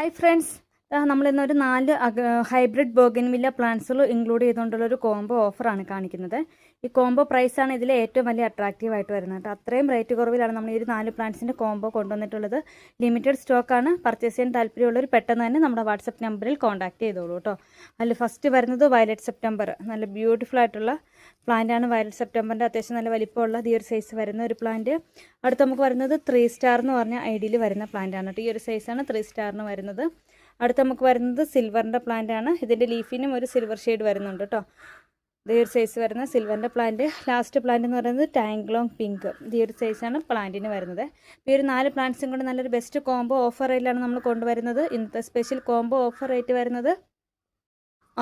Hi friends, നമ്മളിന്നൊരു 4 hybrid bougainvillea പ്ലാന്റ്സുകൾ include ചെയ്തുകൊണ്ടുള്ളൊരു കോംബോ ഓഫറാണ് കാണിക്കുന്നത്. ഈ കോംബോ പ്രൈസാണ് ഇതിലെ ഏറ്റവും വലിയ അട്രാക്റ്റീവായിട്ട് വരുന്നത്. അത്രയും റേറ്റ് കുറവിലാണ് നമ്മൾ ഈ ഒരു 4 പ്ലാന്റ്സിൻ്റെ കോംബോ കൊണ്ടുവന്നിട്ടുള്ളത്. ലിമിറ്റഡ് സ്റ്റോക്കാണ്. പർച്ചേസ് ചെയ്യാൻ താല്പര്യമുള്ളവർ പെട്ടെന്ന് തന്നെ നമ്മുടെ വാട്സപ്പ് നമ്പറിൽ കോൺടാക്ട് ചെയ്തോളൂ കേട്ടോ. അതിൽ ഫസ്റ്റ് വരുന്നത് വയലറ്റ് സെപ്റ്റംബർ. നല്ല ബ്യൂട്ടിഫുൾ ആയിട്ടുള്ള പ്ലാന്റാണ് വയലറ്റ് സെപ്റ്റംബറിൻ്റെ. അത്യാവശ്യം നല്ല വലിപ്പമുള്ള ഈ ഒരു സൈസ് വരുന്ന ഒരു പ്ലാന്റ്. അടുത്ത് നമുക്ക് വരുന്നത് 3 സ്റ്റാർ എന്ന് പറഞ്ഞ ഐഡിയിൽ വരുന്ന പ്ലാന്റാണ് കേട്ടോ. ഈ ഒരു സൈസാണ് 3 സ്റ്റാറിന് വരുന്നത്. അടുത്ത് നമുക്ക് വരുന്നത് സിൽവറിൻ്റെ പ്ലാന്റ് ആണ്. ഇതിൻ്റെ ലീഫിനും ഒരു സിൽവർ ഷെയ്ഡ് വരുന്നുണ്ട് കേട്ടോ. ഈ ഒരു സൈസ് വരുന്ന സിൽവറിൻ്റെ പ്ലാന്റ്. ലാസ്റ്റ് പ്ലാന്റ് എന്ന് പറയുന്നത് ടാങ്ക്ലോങ് പിങ്ക്. ഈ ഒരു സൈസാണ് പ്ലാന്റിന് വരുന്നത്. ഈ ഒരു 4 പ്ലാന്റ്സും കൊണ്ട് നല്ലൊരു ബെസ്റ്റ് കോംബോ ഓഫർ റേറ്റിലാണ് നമ്മൾ കൊണ്ടുവരുന്നത്. ഇന്നത്തെ സ്പെഷ്യൽ കോംബോ ഓഫർ റേറ്റ് വരുന്നത്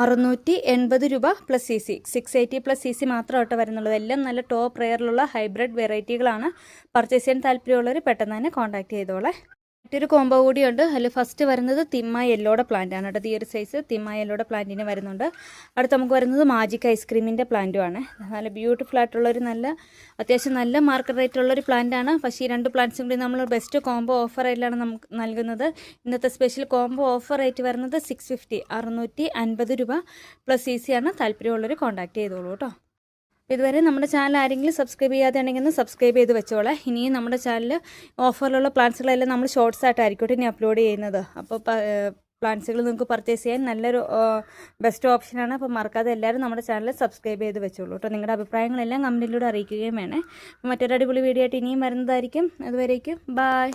680 രൂപ പ്ലസ് CC. 680 പ്ലസ് CC മാത്രമായിട്ട് വരുന്നുള്ളൂ. എല്ലാം നല്ല ടോപ്പ് റെയറിലുള്ള ഹൈബ്രിഡ് വെറൈറ്റികളാണ്. പർച്ചേസ് ചെയ്യാൻ താല്പര്യമുള്ളവർ പെട്ടെന്ന് തന്നെ കോൺടാക്ട് ചെയ്തോളെ. മറ്റൊരു കോംബോ കൂടിയുണ്ട്. അതിൽ ഫസ്റ്റ് വരുന്നത് തിമ്മ യെല്ലോയുടെ പ്ലാന്റ് ആണ് കേട്ടോ. ഈ ഒരു സൈസ് തിമ്മ യെല്ലോയുടെ പ്ലാന്റിന് വരുന്നുണ്ട്. അടുത്ത് നമുക്ക് വരുന്നത് മാജിക് ഐസ്ക്രീമിൻ്റെ പ്ലാന്റുമാണ്. നല്ല ബ്യൂട്ടിഫുൾ ആയിട്ടുള്ളൊരു അത്യാവശ്യം നല്ല മാർക്കറ്റ് റേറ്റുള്ളൊരു പ്ലാന്റാണ്. പക്ഷേ ഈ 2 പ്ലാന്റ്സും കൂടി നമ്മൾ ബെസ്റ്റ് കോംബോ ഓഫർ റേറ്റിലാണ് നമുക്ക് നൽകുന്നത്. ഇന്നത്തെ സ്പെഷ്യൽ കോംബോ ഓഫർ റേറ്റ് വരുന്നത് 650 650 രൂപ പ്ലസ് CC ആണ്. താല്പര്യമുള്ളവർ കോൺടാക്ട് ചെയ്തോളൂ കേട്ടോ. ഇതുവരെ നമ്മുടെ ചാനൽ ആരെങ്കിലും സബ്സ്ക്രൈബ് ചെയ്യാതെയുണ്ടെങ്കിൽ ഒന്ന് സബ്സ്ക്രൈബ് ചെയ്ത് വെച്ചോളെ. ഇനിയും നമ്മുടെ ചാനൽ ഓഫറിലുള്ള പ്ലാന്റ്സുകളെല്ലാം നമ്മൾ ഷോർട്സ് ആയിട്ടായിരിക്കും ഇനി അപ്ലോഡ് ചെയ്യുന്നത്. അപ്പോൾ പ്ലാന്റ്സുകൾ നിങ്ങൾക്ക് പർച്ചേസ് ചെയ്യാൻ നല്ലൊരു ബെസ്റ്റ് ഓപ്ഷനാണ്. അപ്പോൾ മറക്കാതെ എല്ലാവരും നമ്മുടെ ചാനൽ സബ്സ്ക്രൈബ് ചെയ്ത് വെച്ചോളൂ കേട്ടോ. നിങ്ങളുടെ അഭിപ്രായങ്ങളെല്ലാം കമൻറ്റിലൂടെ അറിയിക്കുകയും വേണേ. മറ്റൊരു അടിപൊളി വീഡിയോ ആയിട്ട് ഇനിയും വരുന്നതായിരിക്കും. അതുവരേക്കും ബൈ.